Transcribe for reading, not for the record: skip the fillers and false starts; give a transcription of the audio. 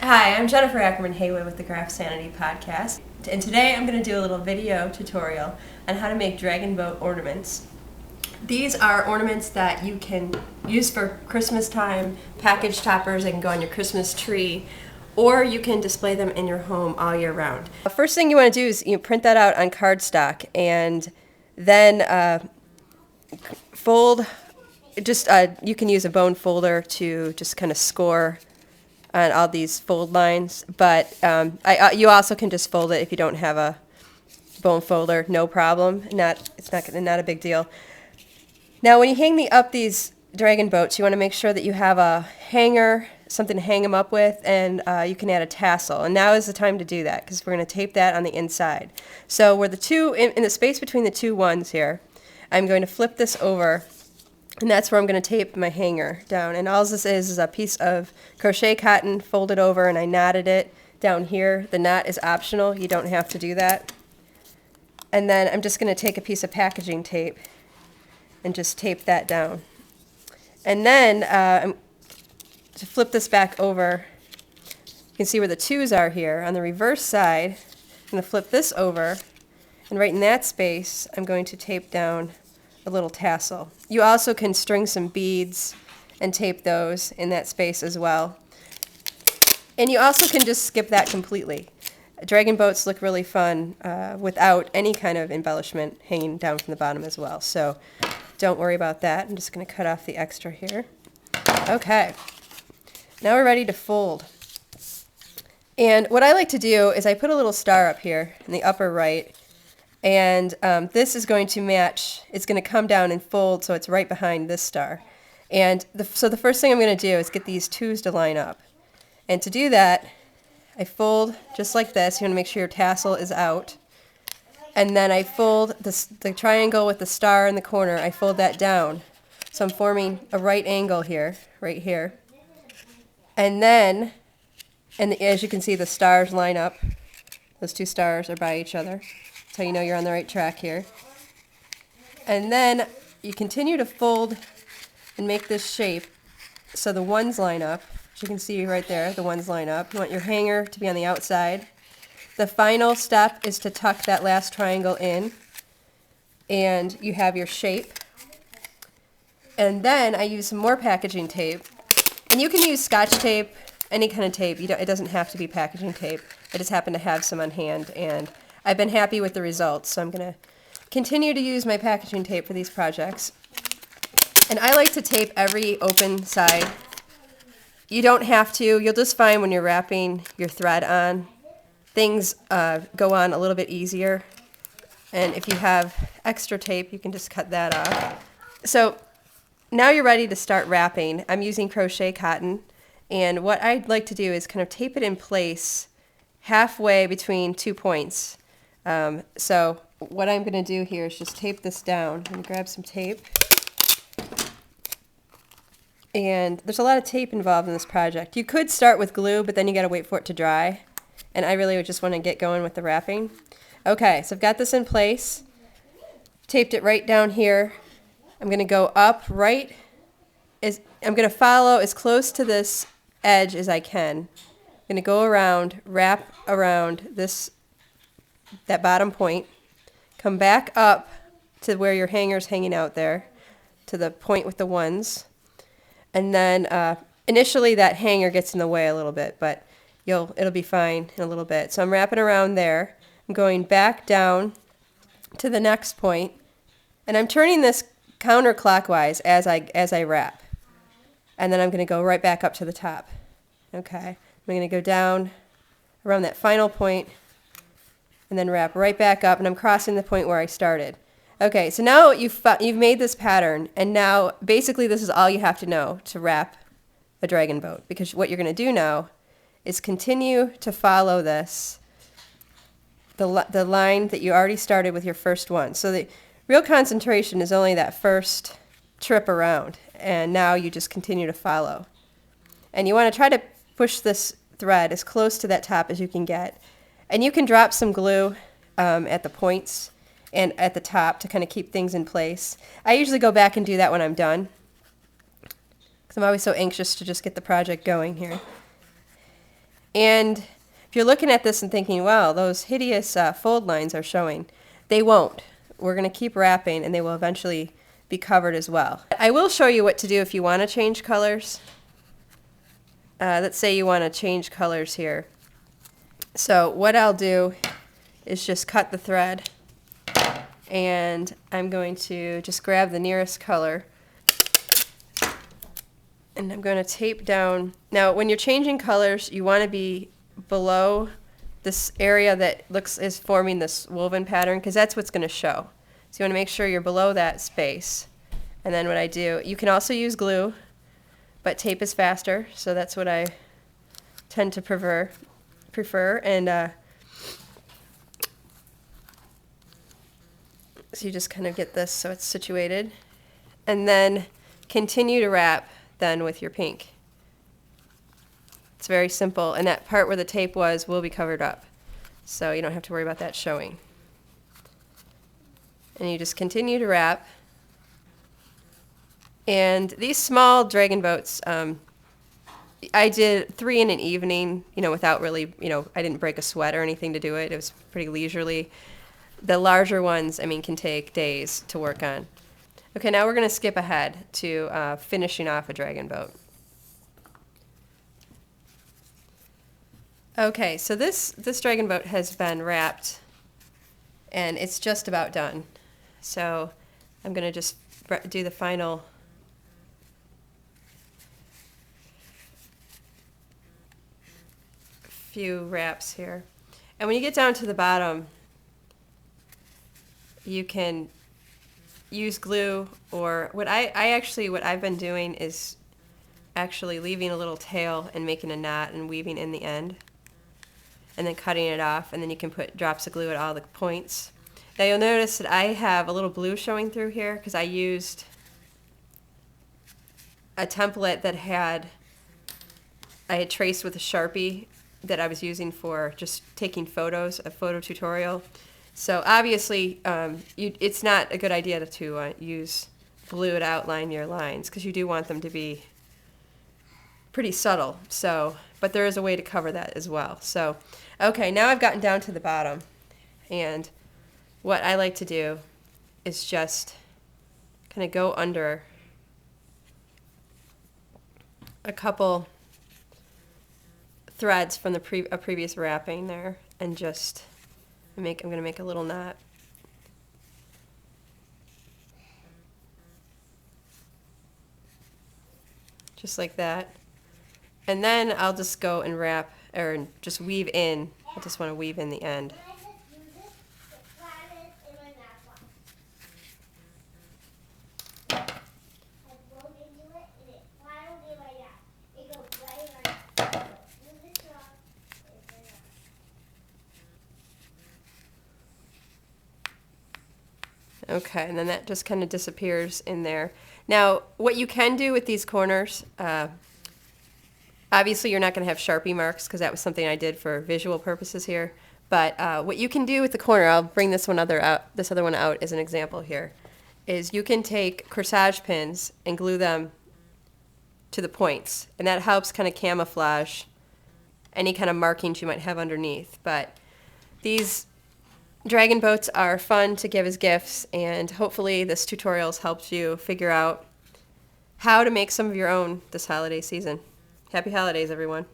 Hi, I'm Jennifer Ackerman-Haywood with the CraftSanity podcast, and today I'm going to do a little video tutorial on how to make dragon boat ornaments. These are ornaments that you can use for Christmas time, package toppers. They can go on your Christmas tree, or you can display them in your home all year round. The first thing you want to do is you print that out on cardstock, and then fold. You can use a bone folder to just kind of score on all these fold lines, but you also can just fold it if you don't have a bone folder, no problem. It's not a big deal. Now, when you hang up these dragon boats, you want to make sure that you have a hanger, something to hang them up with, and you can add a tassel. And now is the time to do that because we're going to tape that on the inside. So where the two in the space between the two ones here, I'm going to flip this over. And that's where I'm going to tape my hanger down. And all this is a piece of crochet cotton folded over, and I knotted it down here. The knot is optional. You don't have to do that. And then I'm just going to take a piece of packaging tape and just tape that down. And then to flip this back over, you can see where the twos are here. On the reverse side, I'm going to flip this over, and right in that space, I'm going to tape down a little tassel. You also can string some beads and tape those in that space as well. And you also can just skip that completely. Dragon boats look really fun without any kind of embellishment hanging down from the bottom as well. So don't worry about that. I'm just going to cut off the extra here. Okay. Now we're ready to fold. And what I like to do is I put a little star up here in the upper right. And this is going to match, it's going to come down and fold so it's right behind this star. And so the first thing I'm going to do is get these twos to line up. And to do that, I fold just like this. You want to make sure your tassel is out. And then I fold the triangle with the star in the corner, I fold that down. So I'm forming a right angle here, right here. And then, as you can see, the stars line up. Those two stars are by each other. So you know you're on the right track here. And then you continue to fold and make this shape so the ones line up. As you can see right there, the ones line up. You want your hanger to be on the outside. The final step is to tuck that last triangle in, and you have your shape. And then I use some more packaging tape. And you can use Scotch tape, any kind of tape. It doesn't have to be packaging tape. I just happen to have some on hand, and I've been happy with the results, so I'm going to continue to use my packaging tape for these projects. And I like to tape every open side. You don't have to. You'll just find when you're wrapping your thread on, things go on a little bit easier. And if you have extra tape, you can just cut that off. So now you're ready to start wrapping. I'm using crochet cotton, and what I'd like to do is kind of tape it in place halfway between 2 points. So what I'm going to do here is just tape this down. I'm going to grab some tape. And there's a lot of tape involved in this project. You could start with glue, but then you got to wait for it to dry. And I really would just want to get going with the wrapping. Okay, so I've got this in place. Taped it right down here. I'm going to go up I'm going to follow as close to this edge as I can. I'm going to go around, wrap around that bottom point, come back up to where your hanger's hanging out there, to the point with the ones, and then initially that hanger gets in the way a little bit, but it'll be fine in a little bit. So I'm wrapping around there. I'm going back down to the next point, and I'm turning this counterclockwise as I wrap, and then I'm going to go right back up to the top. Okay, I'm going to go down around that final point, and then wrap right back up, and I'm crossing the point where I started. Okay, so now you've made this pattern, and now basically this is all you have to know to wrap a dragon boat, because what you're going to do now is continue to follow the line that you already started with your first one. So the real concentration is only that first trip around, and now you just continue to follow. And you want to try to push this thread as close to that top as you can get. And you can drop some glue at the points and at the top to kind of keep things in place. I usually go back and do that when I'm done, because I'm always so anxious to just get the project going here. And if you're looking at this and thinking, wow, those hideous fold lines are showing, they won't. We're going to keep wrapping and they will eventually be covered as well. I will show you what to do if you want to change colors. Let's say you want to change colors here. So what I'll do is just cut the thread, and I'm going to just grab the nearest color, and I'm going to tape down. Now when you're changing colors, you want to be below this area that is forming this woven pattern, because that's what's going to show. So you want to make sure you're below that space. And then what I do, you can also use glue, but tape is faster, so that's what I tend to prefer. And so you just kind of get this so it's situated, and then continue to wrap then with your pink. It's very simple, and that part where the tape was will be covered up, so you don't have to worry about that showing. And you just continue to wrap. And these small dragon boats, I did 3 in an evening, without really, I didn't break a sweat or anything to do it. It was pretty leisurely. The larger ones, can take days to work on. Okay, now we're going to skip ahead to finishing off a dragon boat. Okay, so this dragon boat has been wrapped, and it's just about done. So I'm going to just do the final few wraps here. And when you get down to the bottom, you can use glue, or what I've been doing is actually leaving a little tail and making a knot and weaving in the end, and then cutting it off, and then you can put drops of glue at all the points. Now you'll notice that I have a little blue showing through here because I used a template that I had traced with a Sharpie that I was using for just taking photos, a photo tutorial. So obviously it's not a good idea to use blue to outline your lines, because you do want them to be pretty subtle. So, but there is a way to cover that as well. So, okay, now I've gotten down to the bottom, and what I like to do is just kind of go under a couple threads from the a previous wrapping there, and just I'm going to make a little knot. Just like that. And then I'll just go and wrap, or just weave in. I just want to weave in the end. Okay, and then that just kind of disappears in there. Now, what you can do with these corners, obviously you're not going to have Sharpie marks, because that was something I did for visual purposes here. But what you can do with the corner, I'll bring this other one out as an example here, is you can take corsage pins and glue them to the points, and that helps kind of camouflage any kind of markings you might have underneath. But these dragon boats are fun to give as gifts, and hopefully this tutorial has helped you figure out how to make some of your own this holiday season. Happy holidays, everyone.